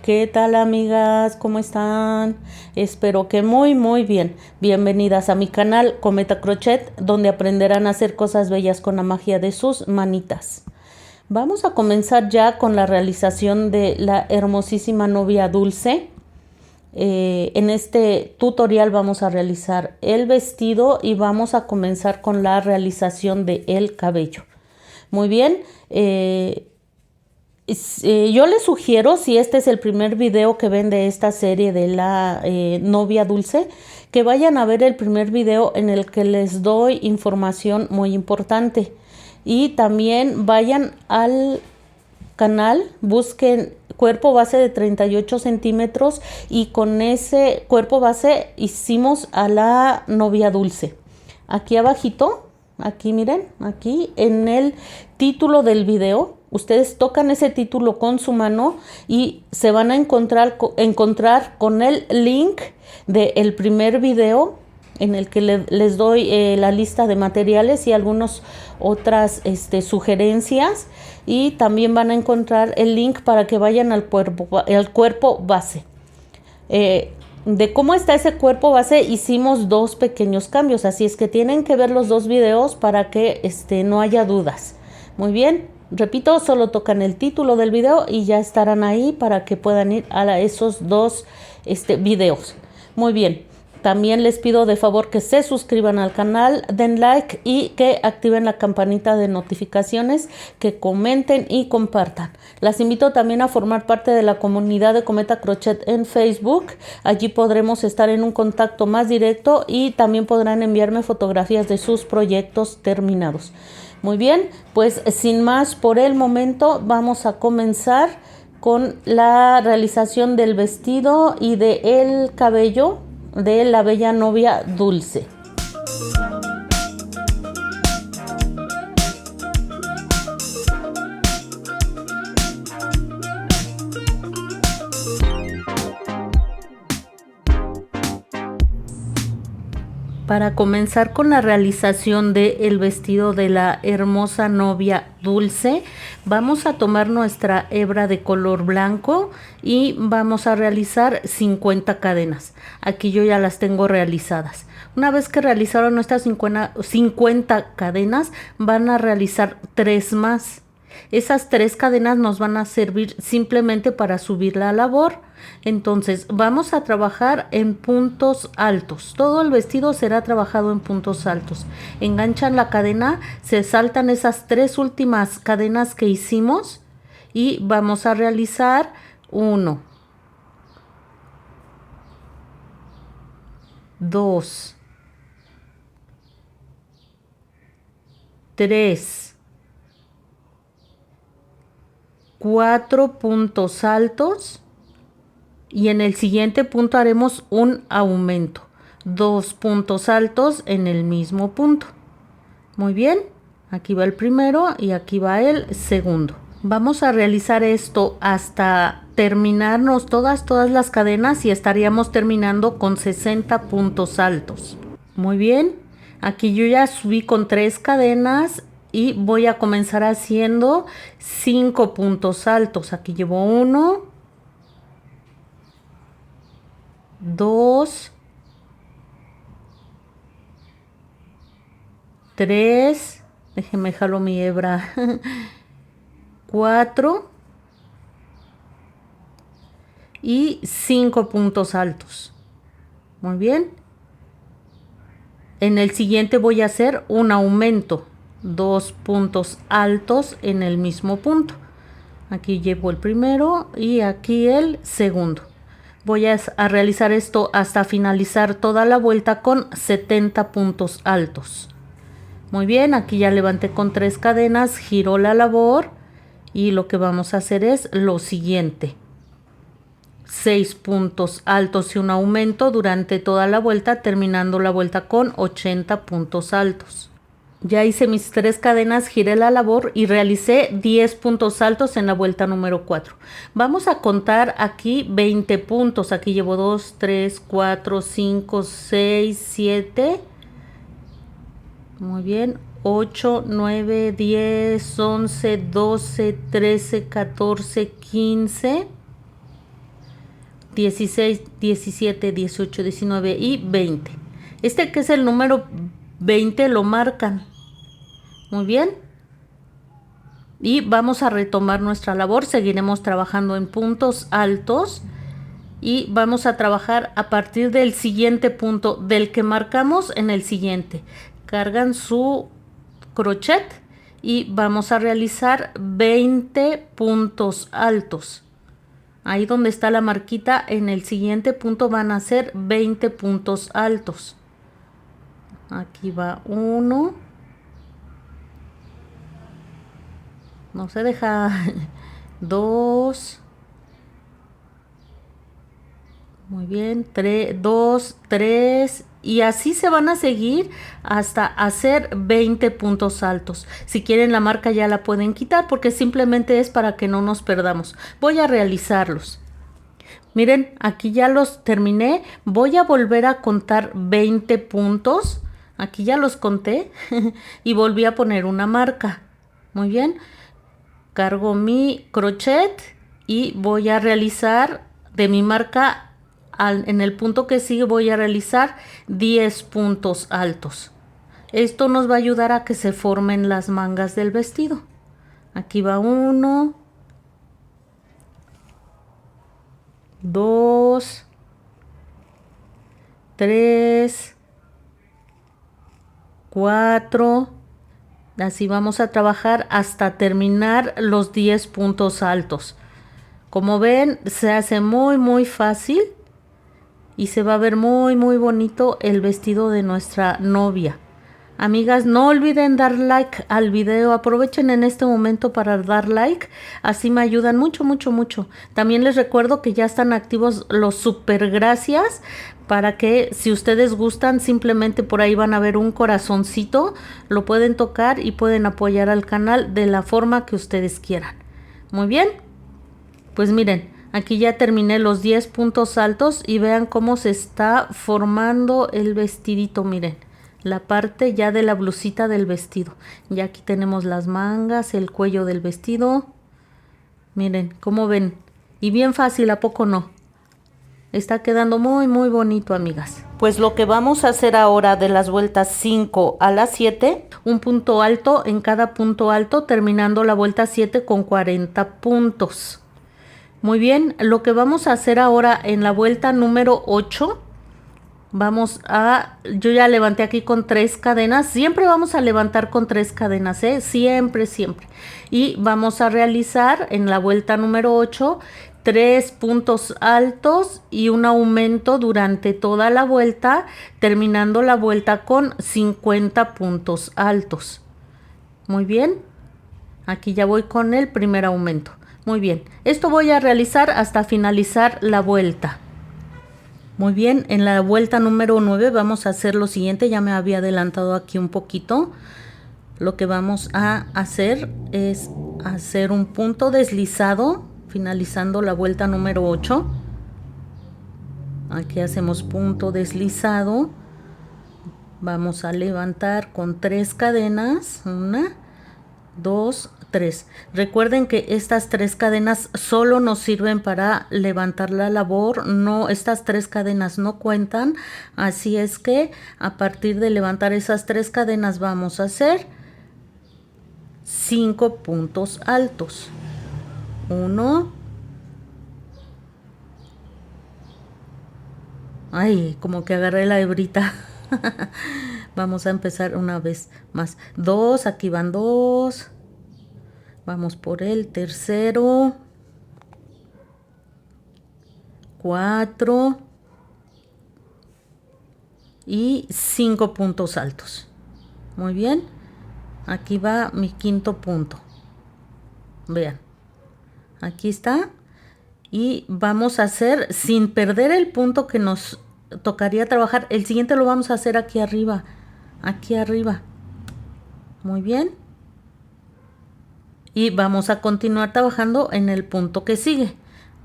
¿Qué tal, amigas? ¿Cómo están? Espero que muy bien. Bienvenidas a mi canal Cometa Crochet, donde aprenderán a hacer cosas bellas con la magia de sus manitas. Vamos a comenzar ya con la realización de la hermosísima novia dulce. En este tutorial vamos a realizar el vestido y vamos a comenzar con la realización del cabello. Muy bien. Yo les sugiero, si este es el primer video que ven de esta serie de la novia dulce, que vayan a ver el primer video en el que les doy información muy importante. Y también vayan al canal, busquen cuerpo base de 38 centímetros y con ese cuerpo base hicimos a la novia dulce. Aquí abajito, aquí miren, aquí en el título del video, ustedes tocan ese título con su mano y se van a encontrar con el link del primer video en el que les doy la lista de materiales y algunas otras sugerencias, y también van a encontrar el link para que vayan al cuerpo base. De cómo está ese cuerpo base hicimos dos pequeños cambios, así es que tienen que ver los dos videos para que no haya dudas. Muy bien, repito, solo tocan el título del video y ya estarán ahí para que puedan ir a esos dos videos. Muy bien. También les pido de favor que se suscriban al canal, den like y que activen la campanita de notificaciones, que comenten y compartan. Las invito también a formar parte de la comunidad de Cometa Crochet en Facebook. Allí podremos estar en un contacto más directo y también podrán enviarme fotografías de sus proyectos terminados. Muy bien, pues sin más por el momento vamos a comenzar con la realización del vestido y del cabello de la bella novia dulce. Para comenzar con la realización del vestido de la hermosa novia dulce, vamos a tomar nuestra hebra de color blanco y vamos a realizar 50 cadenas. Aquí yo ya las tengo realizadas. Una vez que realizaron nuestras 50 cadenas, van a realizar 3 más. Esas 3 cadenas nos van a servir simplemente para subir la labor. Entonces vamos a trabajar en puntos altos. Todo el vestido será trabajado en puntos altos. Enganchan la cadena, se saltan esas 3 últimas cadenas que hicimos y vamos a realizar 1, 2, 3, 4 puntos altos. Y en el siguiente punto haremos un aumento, 2 puntos altos en el mismo punto. Muy bien, aquí va el primero y aquí va el segundo. Vamos a realizar esto hasta terminarnos todas las cadenas y estaríamos terminando con 60 puntos altos. Muy bien, aquí yo ya subí con 3 cadenas y voy a comenzar haciendo 5 puntos altos. Aquí llevo 1, 2, 3, déjenme jalo mi hebra, 4 y 5 puntos altos. Muy bien. En el siguiente voy a hacer un aumento, 2 puntos altos en el mismo punto. Aquí llevo el primero y aquí el segundo. Voy a realizar esto hasta finalizar toda la vuelta con 70 puntos altos. Muy bien, aquí ya levanté con 3 cadenas, giro la labor y lo que vamos a hacer es lo siguiente. 6 puntos altos y un aumento durante toda la vuelta, terminando la vuelta con 80 puntos altos. Ya hice mis 3 cadenas, giré la labor y realicé 10 puntos altos en la vuelta número 4. Vamos a contar aquí 20 puntos. Aquí llevo 2, 3, 4, 5, 6, 7. Muy bien. 8, 9, 10, 11, 12, 13, 14, 15. 16, 17, 18, 19 y 20. Este que es el número 20 lo marcan. Muy bien. Y vamos a retomar nuestra labor. Seguiremos trabajando en puntos altos. Y vamos a trabajar a partir del siguiente punto, del que marcamos en el siguiente. Cargan su crochet y vamos a realizar 20 puntos altos. Ahí donde está la marquita, en el siguiente punto van a ser 20 puntos altos. Aquí va uno. No se deja. 2. Muy bien, 2, 3 y así se van a seguir hasta hacer 20 puntos altos. Si quieren la marca ya la pueden quitar porque simplemente es para que no nos perdamos. Voy a realizarlos. Miren, aquí ya los terminé. Voy a volver a contar 20 puntos. Aquí ya los conté y volví a poner una marca. Muy bien. Cargo mi crochet y voy a realizar de mi marca. En el punto que sigue voy a realizar 10 puntos altos. Esto nos va a ayudar a que se formen las mangas del vestido. Aquí va 1, 2, 3, 4. Así vamos a trabajar hasta terminar los 10 puntos altos. Como ven, se hace muy fácil. Y se va a ver muy bonito el vestido de nuestra novia. Amigas, no olviden dar like al video. Aprovechen en este momento para dar like. Así me ayudan mucho. También les recuerdo que ya están activos los super gracias. Para que si ustedes gustan, simplemente por ahí van a ver un corazoncito. Lo pueden tocar y pueden apoyar al canal de la forma que ustedes quieran. Muy bien. Pues miren. Aquí ya terminé los 10 puntos altos y vean cómo se está formando el vestidito, miren, la parte ya de la blusita del vestido. Ya aquí tenemos las mangas, el cuello del vestido. Miren, cómo ven. Y bien fácil, ¿a poco no? Está quedando muy bonito, amigas. Pues lo que vamos a hacer ahora de las vueltas 5 a las 7, un punto alto en cada punto alto, terminando la vuelta 7 con 40 puntos. Muy bien, lo que vamos a hacer ahora en la vuelta número 8, yo ya levanté aquí con 3 cadenas, siempre vamos a levantar con 3 cadenas, siempre. Y vamos a realizar en la vuelta número 8, 3 puntos altos y un aumento durante toda la vuelta, terminando la vuelta con 50 puntos altos. Muy bien, aquí ya voy con el primer aumento. Muy bien, esto voy a realizar hasta finalizar la vuelta. Muy bien, en la vuelta número 9 vamos a hacer lo siguiente. Ya me había adelantado aquí un poquito. Lo que vamos a hacer es hacer un punto deslizado, finalizando la vuelta número 8. Aquí hacemos punto deslizado. Vamos a levantar con 3 cadenas. 1, 2, 3. Recuerden que estas 3 cadenas solo nos sirven para levantar la labor, no, estas 3 cadenas no cuentan, así es que a partir de levantar esas 3 cadenas vamos a hacer 5 puntos altos. 1, ay, como que agarré la hebrita. Vamos a empezar una vez más. 2, aquí van 2. Vamos por el tercero. 4. Y 5 puntos altos. Muy bien. Aquí va mi quinto punto. Vean. Aquí está. Y vamos a hacer, sin perder el punto que nos tocaría trabajar, el siguiente lo vamos a hacer aquí arriba. Aquí arriba. Muy bien. Y vamos a continuar trabajando en el punto que sigue.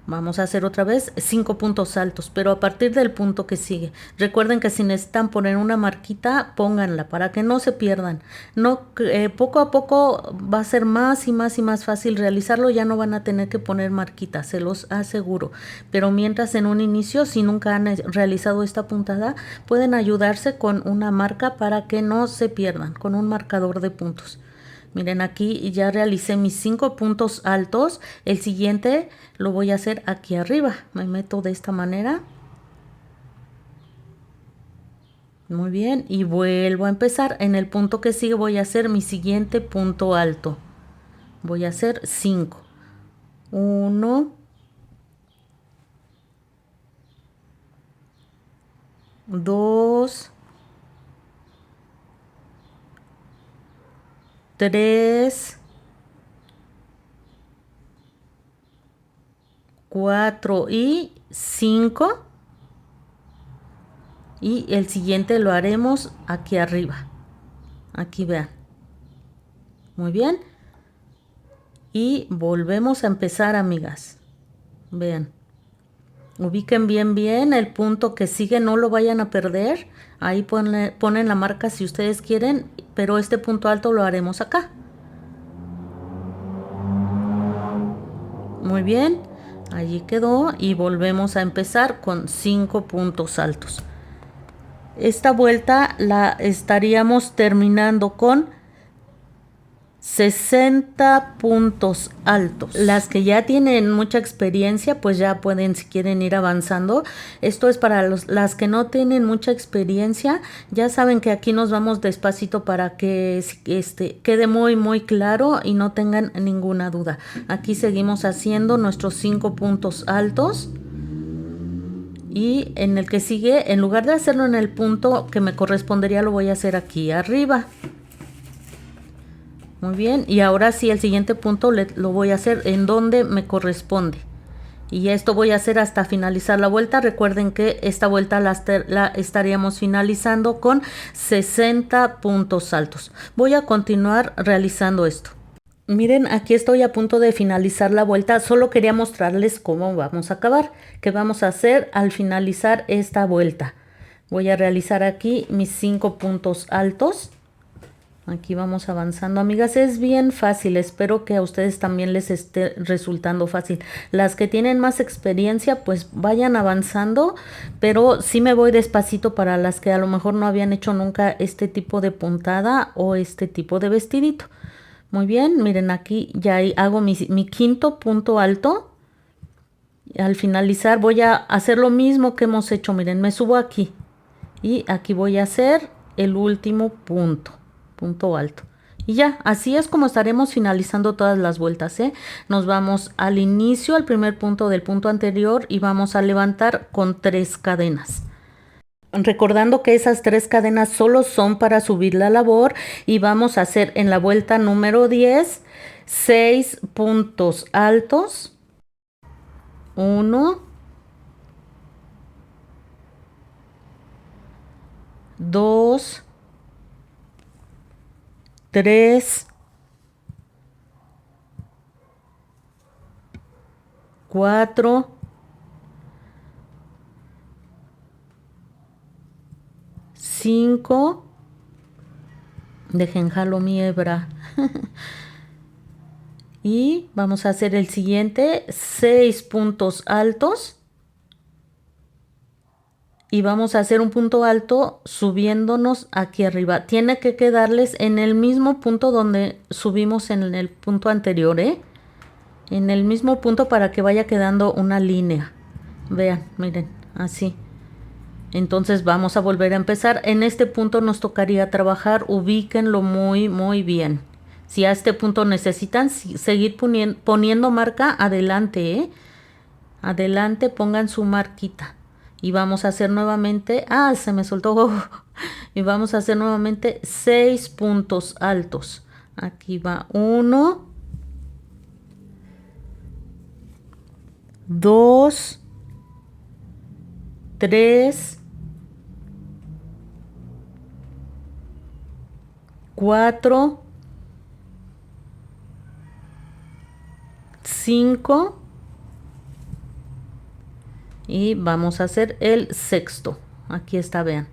Vamos a hacer otra vez 5 puntos altos, pero a partir del punto que sigue. Recuerden que si necesitan poner una marquita, pónganla para que no se pierdan. No, poco a poco va a ser más y más y más fácil realizarlo. Ya no van a tener que poner marquitas, se los aseguro. Pero mientras en un inicio, si nunca han realizado esta puntada, pueden ayudarse con una marca para que no se pierdan, con un marcador de puntos. Miren, aquí ya realicé mis 5 puntos altos. El siguiente lo voy a hacer aquí arriba. Me meto de esta manera. Muy bien. Y vuelvo a empezar. En el punto que sigue voy a hacer mi siguiente punto alto. Voy a hacer 5. 1, 2, 3, 4 y 5. Y el siguiente lo haremos aquí arriba. Aquí vean. Muy bien. Y volvemos a empezar, amigas. Vean. Ubiquen bien el punto que sigue, no lo vayan a perder. Ahí ponen la marca si ustedes quieren, pero este punto alto lo haremos acá. Muy bien, allí quedó y volvemos a empezar con 5 puntos altos. Esta vuelta la estaríamos terminando con 60 puntos altos. Las que ya tienen mucha experiencia, pues ya pueden, si quieren, ir avanzando. Esto es para las que no tienen mucha experiencia. Ya saben que aquí nos vamos despacito para que quede muy claro y no tengan ninguna duda. Aquí seguimos haciendo nuestros 5 puntos altos. Y en el que sigue, en lugar de hacerlo en el punto que me correspondería, lo voy a hacer aquí arriba. Muy bien, y ahora sí el siguiente punto lo voy a hacer en donde me corresponde. Y esto voy a hacer hasta finalizar la vuelta. Recuerden que esta vuelta la estaríamos finalizando con 60 puntos altos. Voy a continuar realizando esto. Miren, aquí estoy a punto de finalizar la vuelta. Solo quería mostrarles cómo vamos a acabar. ¿Qué vamos a hacer al finalizar esta vuelta? Voy a realizar aquí mis 5 puntos altos. Aquí vamos avanzando, amigas. Es bien fácil. Espero que a ustedes también les esté resultando fácil. Las que tienen más experiencia, pues vayan avanzando, pero sí me voy despacito para las que a lo mejor no habían hecho nunca este tipo de puntada o este tipo de vestidito. Muy bien, miren, aquí ya hago mi quinto punto alto. Al finalizar voy a hacer lo mismo que hemos hecho. Miren, me subo aquí y aquí voy a hacer el último punto alto. Y ya, así es como estaremos finalizando todas las vueltas, ¿eh? Nos vamos al inicio, al primer punto del punto anterior, y vamos a levantar con 3 cadenas. Recordando que esas 3 cadenas solo son para subir la labor, y vamos a hacer en la vuelta número 10 6 puntos altos. 1, 2, 3, 4, 5, dejen jalo mi hebra. Y vamos a hacer el siguiente, 6 puntos altos. Y vamos a hacer un punto alto subiéndonos aquí arriba. Tiene que quedarles en el mismo punto donde subimos en el punto anterior, ¿eh? En el mismo punto para que vaya quedando una línea. Vean, miren, así. Entonces vamos a volver a empezar. En este punto nos tocaría trabajar, ubíquenlo muy bien. Si a este punto necesitan seguir poniendo marca, adelante, ¿eh? Adelante, pongan su marquita. Y vamos a hacer nuevamente, se me soltó. Y vamos a hacer nuevamente 6 puntos altos. Aquí va 1, 2, 3, 4, 5, Y vamos a hacer el sexto. Aquí está, vean.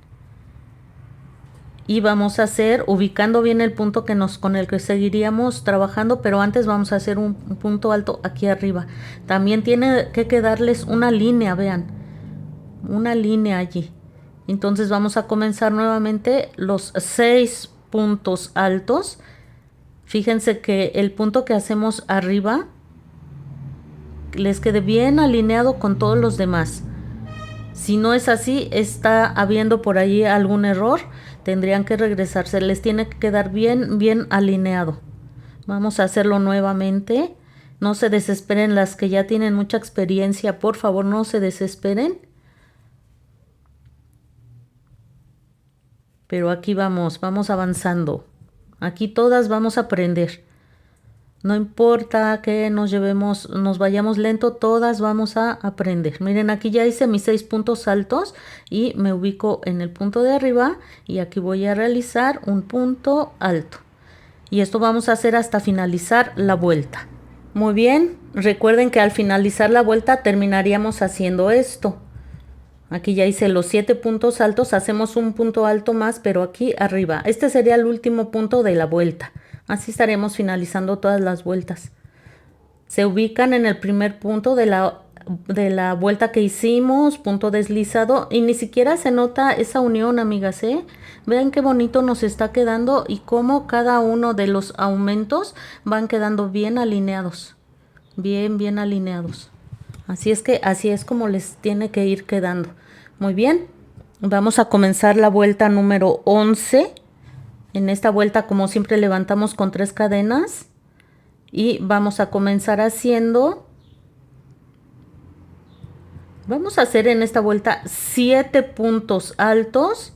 Y vamos a hacer, ubicando bien el punto con el que seguiríamos trabajando, pero antes vamos a hacer un punto alto aquí arriba. También tiene que quedarles una línea, vean, una línea allí. Entonces vamos a comenzar nuevamente los 6 puntos altos. Fíjense que el punto que hacemos arriba les quede bien alineado con todos los demás. Si no es así, está habiendo por ahí algún error, tendrían que regresarse, les tiene que quedar bien alineado. Vamos a hacerlo nuevamente. No se desesperen las que ya tienen mucha experiencia, por favor no se desesperen. Pero aquí vamos avanzando. Aquí todas vamos a aprender. No importa que nos vayamos lento, todas vamos a aprender. Miren, aquí ya hice mis 6 puntos altos y me ubico en el punto de arriba y aquí voy a realizar un punto alto. Y esto vamos a hacer hasta finalizar la vuelta. Muy bien, recuerden que al finalizar la vuelta terminaríamos haciendo esto. Aquí ya hice los 7 puntos altos, hacemos un punto alto más, pero aquí arriba. Este sería el último punto de la vuelta. Así estaremos finalizando todas las vueltas. Se ubican en el primer punto de la vuelta que hicimos, punto deslizado, y ni siquiera se nota esa unión, amigas, ¿eh? Vean qué bonito nos está quedando y cómo cada uno de los aumentos van quedando bien alineados. Bien alineados. Así es que así es como les tiene que ir quedando. Muy bien. Vamos a comenzar la vuelta número 11. En esta vuelta, como siempre, levantamos con 3 cadenas y vamos a comenzar haciendo, vamos a hacer en esta vuelta 7 puntos altos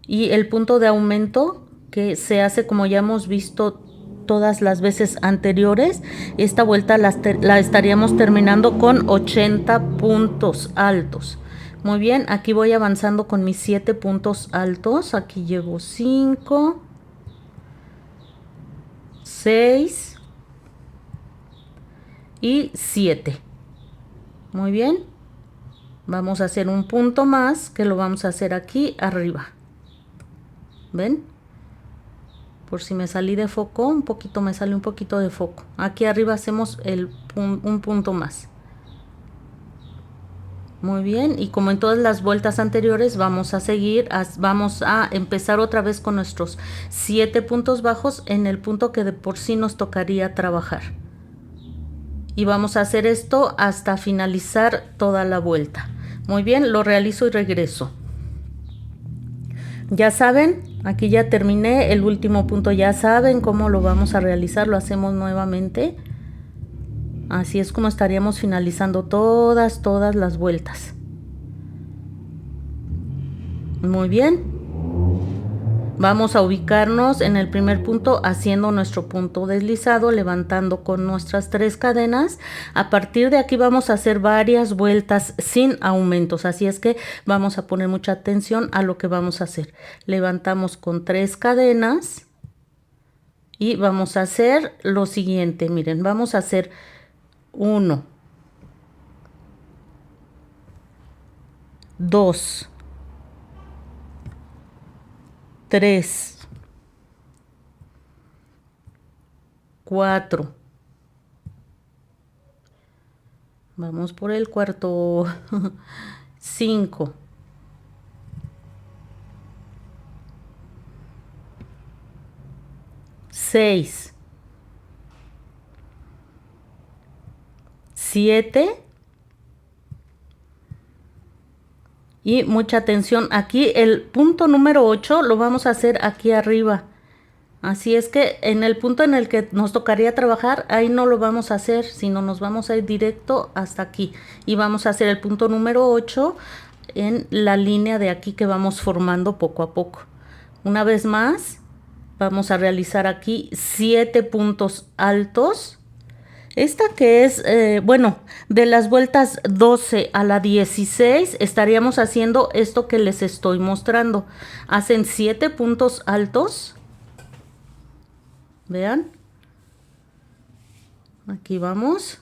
y el punto de aumento que se hace como ya hemos visto todas las veces anteriores. Esta vuelta la estaríamos terminando con 80 puntos altos. Muy bien, aquí voy avanzando con mis 7 puntos altos. Aquí llevo 5, 6 y 7. Muy bien. Vamos a hacer un punto más que lo vamos a hacer aquí arriba. ¿Ven? Por si me salí de foco, me sale un poquito de foco. Aquí arriba hacemos un punto más. Muy bien, y como en todas las vueltas anteriores vamos a seguir, vamos a empezar otra vez con nuestros 7 puntos bajos en el punto que de por sí nos tocaría trabajar. Y vamos a hacer esto hasta finalizar toda la vuelta. Muy bien, lo realizo y regreso. Ya saben, aquí ya terminé el último punto, ya saben cómo lo vamos a realizar, lo hacemos nuevamente. Así es como estaríamos finalizando todas las vueltas. Muy bien. Vamos a ubicarnos en el primer punto haciendo nuestro punto deslizado, levantando con nuestras 3 cadenas. A partir de aquí vamos a hacer varias vueltas sin aumentos, así es que vamos a poner mucha atención a lo que vamos a hacer. Levantamos con 3 cadenas y vamos a hacer lo siguiente. Miren, vamos a hacer 1, 2, 3, 4. Vamos por el cuarto. 5. 6. 7. Y mucha atención, aquí el punto número 8 lo vamos a hacer aquí arriba. Así es que en el punto en el que nos tocaría trabajar, ahí no lo vamos a hacer, sino nos vamos a ir directo hasta aquí. Y vamos a hacer el punto número 8 en la línea de aquí que vamos formando poco a poco. Una vez más, vamos a realizar aquí 7 puntos altos. Esta que es, bueno, de las vueltas 12 a la 16 estaríamos haciendo esto que les estoy mostrando. Hacen 7 puntos altos. Vean. Aquí vamos.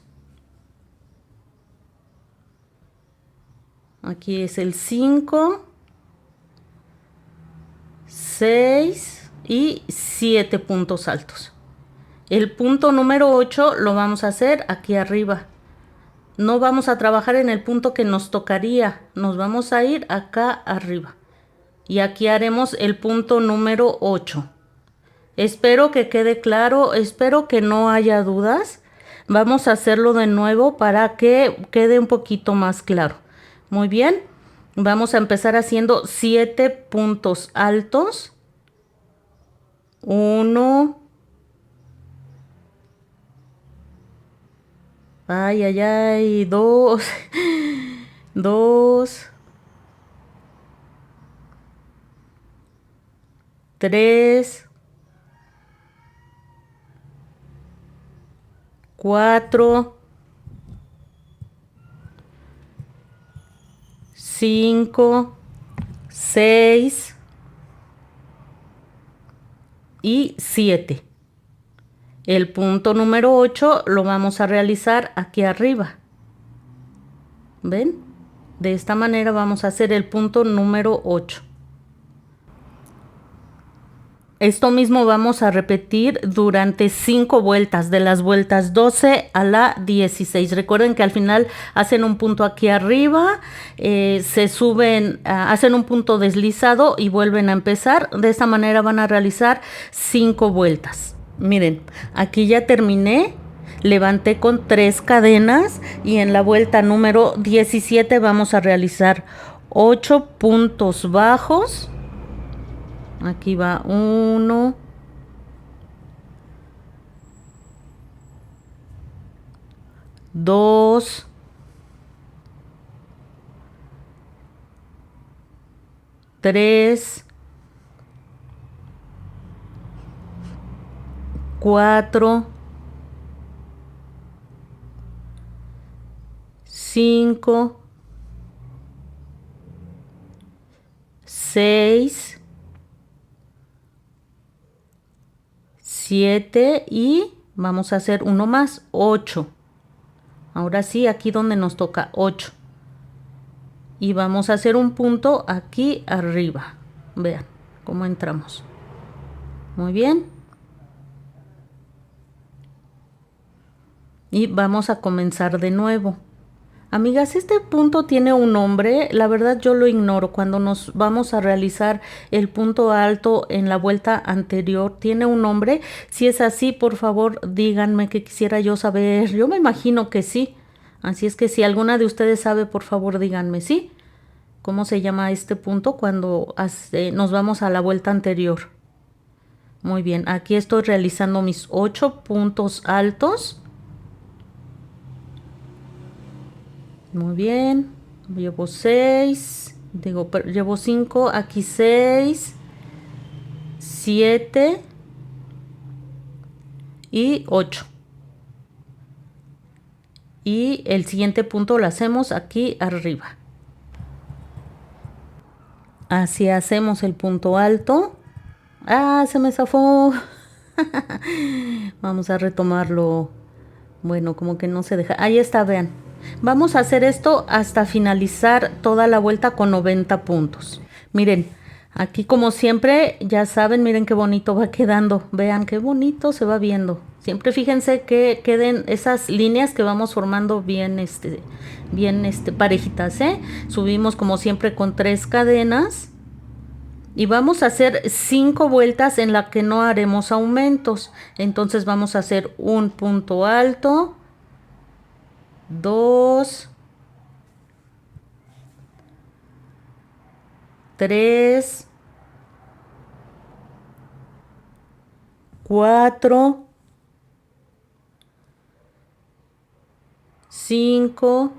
Aquí es el 5, 6 y 7 puntos altos. El punto número 8 lo vamos a hacer aquí arriba. No vamos a trabajar en el punto que nos tocaría, nos vamos a ir acá arriba. Y aquí haremos el punto número 8. Espero que quede claro, espero que no haya dudas. Vamos a hacerlo de nuevo para que quede un poquito más claro. Muy bien, vamos a empezar haciendo 7 puntos altos. 1, ay, ay, ay, 2, 2, 3, 4, 5, 6 y 7. El punto número 8 lo vamos a realizar aquí arriba. ¿Ven? De esta manera vamos a hacer el punto número 8. Esto mismo vamos a repetir durante 5 vueltas, de las vueltas 12 a la 16. Recuerden que al final hacen un punto aquí arriba, se suben, hacen un punto deslizado y vuelven a empezar. De esta manera van a realizar 5 vueltas. Miren, aquí ya terminé. Levanté con 3 cadenas y en la vuelta número 17 vamos a realizar 8 puntos bajos. Aquí va 1, 2, 3, 4, 5, 6, 7 y vamos a hacer uno más, 8. Ahora sí, aquí donde nos toca 8. Y vamos a hacer un punto aquí arriba. Vean cómo entramos. Muy bien. Y vamos a comenzar de nuevo. Amigas, este punto tiene un nombre, la verdad yo lo ignoro. Cuando nos vamos a realizar el punto alto en la vuelta anterior, tiene un nombre. Si es así, por favor, díganme, que quisiera yo saber. Yo me imagino que sí. Así es que si alguna de ustedes sabe, por favor, díganme, ¿sí? ¿Cómo se llama este punto cuando nos vamos a la vuelta anterior? Muy bien, aquí estoy realizando mis 8 puntos altos. Muy bien, llevo 6, llevo 5, aquí 6, 7 y 8. Y el siguiente punto lo hacemos aquí arriba. Así hacemos el punto alto. ¡Ah, se me zafó! Vamos a retomarlo. Bueno, como que no se deja. Ahí está, vean. Vamos a hacer esto hasta finalizar toda la vuelta con 90 puntos. Miren, aquí como siempre, ya saben, miren qué bonito va quedando. Vean qué bonito se va viendo. Siempre fíjense que queden esas líneas que vamos formando bien, parejitas, ¿eh? Subimos como siempre con 3 cadenas. Y vamos a hacer 5 vueltas en la que no haremos aumentos. Entonces vamos a hacer un punto alto, 2, 3, 4, 5,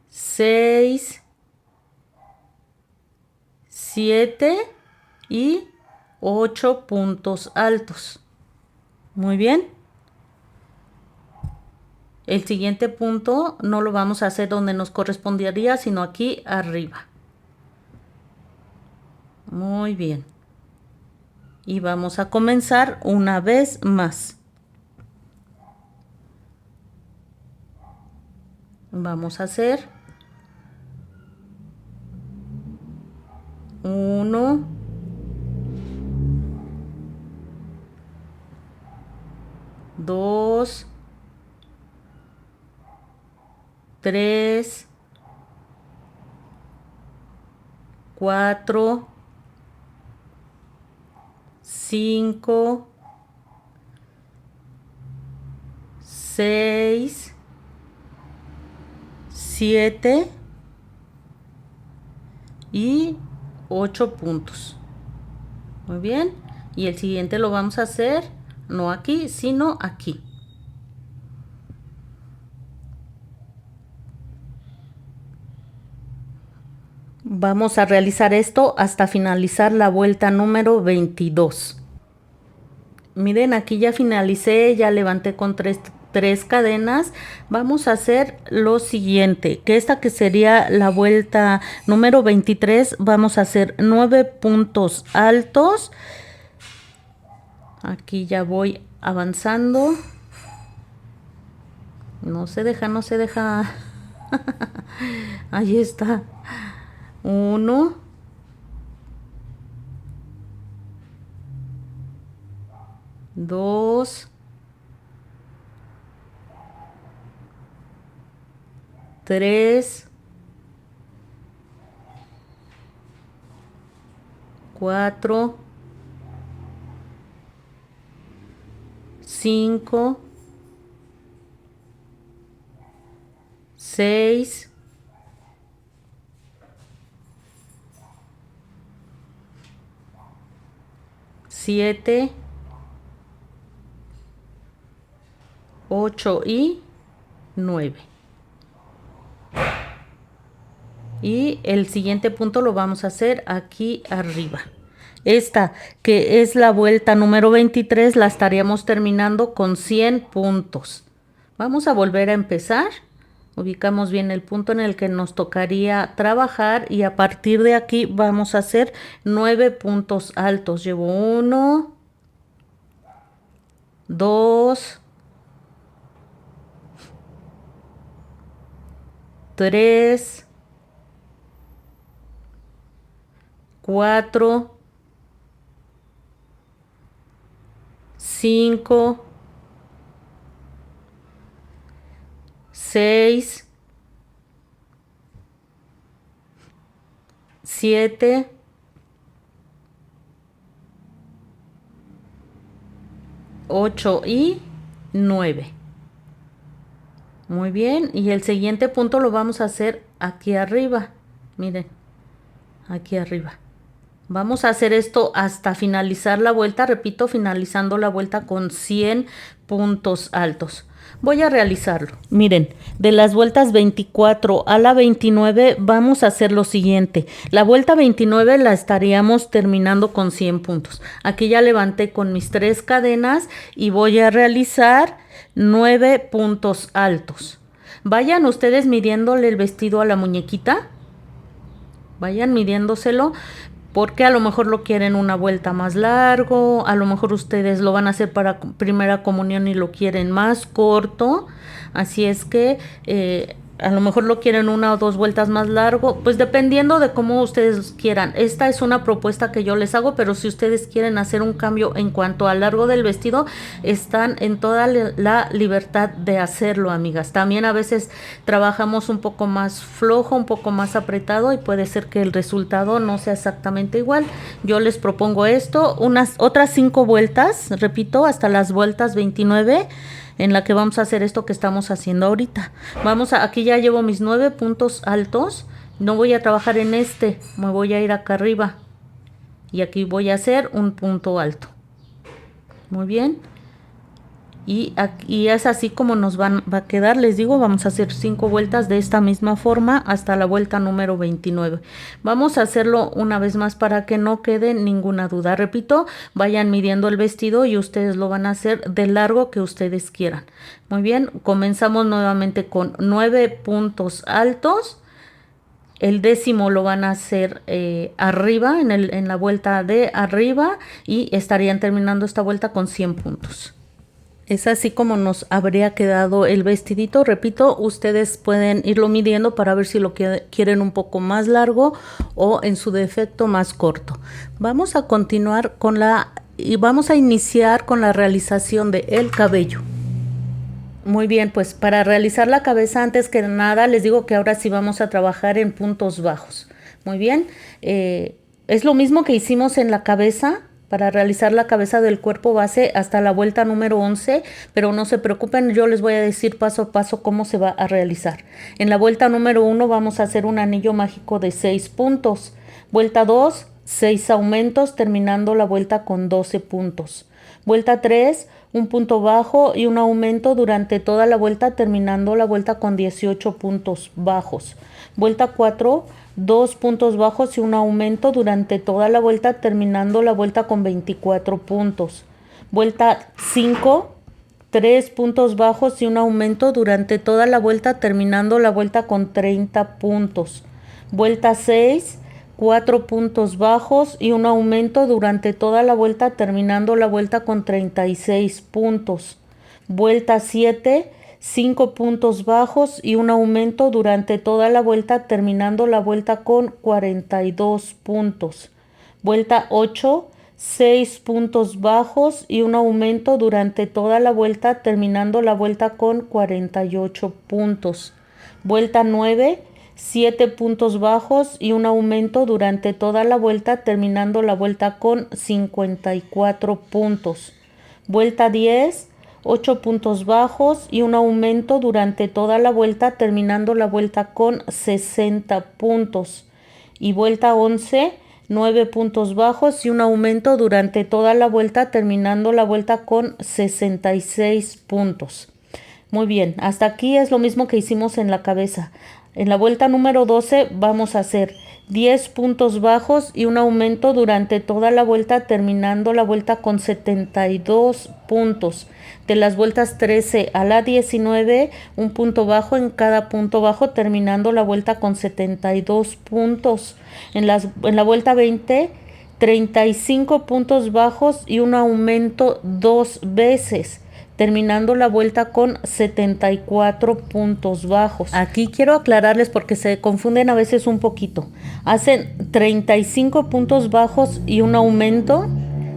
6, 7 y 8 puntos altos. Muy bien. El siguiente punto no lo vamos a hacer donde nos correspondería, sino aquí arriba. Muy bien. Y vamos a comenzar una vez más. Vamos a hacer 1, 2, 3, 4, 5, 6, 7 y 8 puntos. Muy bien. Y el siguiente lo vamos a hacer no aquí, sino aquí. Vamos a realizar esto hasta finalizar la vuelta número 22. Miren, aquí ya finalicé, ya levanté con tres cadenas. Vamos a hacer lo siguiente, que esta que sería la vuelta número 23, vamos a hacer 9 puntos altos. Aquí ya voy avanzando. No se deja, no se deja. Ahí está. 1, 2, 3, 4, 5, 6, 7, 8 y 9. Y el siguiente punto lo vamos a hacer aquí arriba. Esta que es la vuelta número 23 la estaríamos terminando con 100 puntos. Vamos a volver a empezar. Ubicamos bien el punto en el que nos tocaría trabajar y a partir de aquí vamos a hacer 9 puntos altos. Llevo 1, 2, 3, 4, 5, 6, 7, 8 y 9. Muy bien, y el siguiente punto lo vamos a hacer aquí arriba. Miren, aquí arriba. Vamos a hacer esto hasta finalizar la vuelta, repito, finalizando la vuelta con 100 puntos altos. Voy a realizarlo. Miren, de las vueltas 24 a la 29 vamos a hacer lo siguiente. La vuelta 29 la estaríamos terminando con 100 puntos. Aquí ya levanté con mis 3 cadenas y voy a realizar 9 puntos altos. Vayan ustedes midiéndole el vestido a la muñequita. Vayan midiéndoselo. Porque a lo mejor lo quieren una vuelta más largo, a lo mejor ustedes lo van a hacer para primera comunión y lo quieren más corto, así es que a lo mejor lo quieren 1 o 2 vueltas más largo, pues dependiendo de cómo ustedes quieran. Esta es una propuesta que yo les hago, pero si ustedes quieren hacer un cambio en cuanto al largo del vestido, están en toda la libertad de hacerlo, amigas. También a veces trabajamos un poco más flojo, un poco más apretado y puede ser que el resultado no sea exactamente igual. Yo les propongo esto, otras 5 vueltas, repito, hasta las vueltas 29, en la que vamos a hacer esto que estamos haciendo ahorita. Aquí ya llevo mis 9 puntos altos. No voy a trabajar en este, me voy a ir acá arriba. Y aquí voy a hacer un punto alto. Muy bien. Y aquí es así como nos va a quedar. Les digo, vamos a hacer 5 vueltas de esta misma forma hasta la vuelta número 29. Vamos a hacerlo una vez más para que no quede ninguna duda. Repito, vayan midiendo el vestido y ustedes lo van a hacer del largo que ustedes quieran. Muy bien, comenzamos nuevamente con 9 puntos altos. El décimo lo van a hacer arriba, en la vuelta de arriba, y estarían terminando esta vuelta con 100 puntos. Es así como nos habría quedado el vestidito. Repito, ustedes pueden irlo midiendo para ver si lo quieren un poco más largo o en su defecto más corto. Vamos a continuar y vamos a iniciar con la realización del cabello. Muy bien, pues para realizar la cabeza, antes que nada, les digo que ahora sí vamos a trabajar en puntos bajos. Muy bien, es lo mismo que hicimos en la cabeza. Para realizar la cabeza del cuerpo base hasta la vuelta número 11, pero no se preocupen, yo les voy a decir paso a paso cómo se va a realizar. En la vuelta número 1 vamos a hacer un anillo mágico de 6 puntos. Vuelta 2, 6 aumentos, terminando la vuelta con 12 puntos. Vuelta 3, un punto bajo y un aumento durante toda la vuelta, terminando la vuelta con 18 puntos bajos. Vuelta 4, 2 puntos bajos y un aumento durante toda la vuelta, terminando la vuelta con 24 puntos. Vuelta 5, 3 puntos bajos y un aumento durante toda la vuelta, terminando la vuelta con 30 puntos. Vuelta 6, 4 puntos bajos y un aumento durante toda la vuelta, terminando la vuelta con 36 puntos. Vuelta 7, 5 puntos bajos y un aumento durante toda la vuelta, terminando la vuelta con 42 puntos. Vuelta 8, 6 puntos bajos y un aumento durante toda la vuelta, terminando la vuelta con 48 puntos. Vuelta 9, 7 puntos bajos y un aumento durante toda la vuelta, terminando la vuelta con 54 puntos. Vuelta 10, 8 puntos bajos y un aumento durante toda la vuelta, terminando la vuelta con 60 puntos. Y vuelta 11, 9 puntos bajos y un aumento durante toda la vuelta, terminando la vuelta con 66 puntos. Muy bien, hasta aquí es lo mismo que hicimos en la cabeza. En la vuelta número 12 vamos a hacer 10 puntos bajos y un aumento durante toda la vuelta, terminando la vuelta con 72 puntos. De las vueltas 13 a la 19, un punto bajo en cada punto bajo, terminando la vuelta con 72 puntos. En la vuelta 20, 35 puntos bajos y un aumento 2 veces, terminando la vuelta con 74 puntos bajos. Aquí quiero aclararles porque se confunden a veces un poquito. Hacen 35 puntos bajos y un aumento,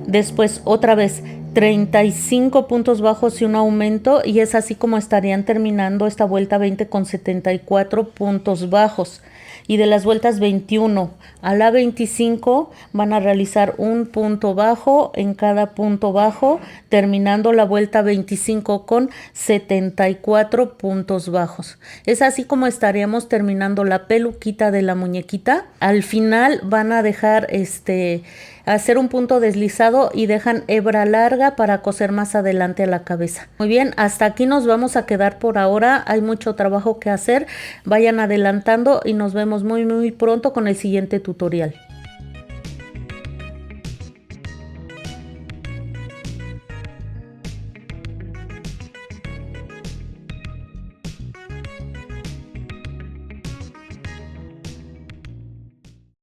después otra vez 35 puntos bajos y un aumento, y es así como estarían terminando esta vuelta 20 con 74 puntos bajos. Y de las vueltas 21 a la 25 van a realizar un punto bajo en cada punto bajo, terminando la vuelta 25 con 74 puntos bajos. Es así como estaríamos terminando la peluquita de la muñequita. Al final van a dejar hacer un punto deslizado y dejan hebra larga para coser más adelante a la cabeza. Muy bien, hasta aquí nos vamos a quedar por ahora. Hay mucho trabajo que hacer. Vayan adelantando y nos vemos muy pronto con el siguiente tutorial.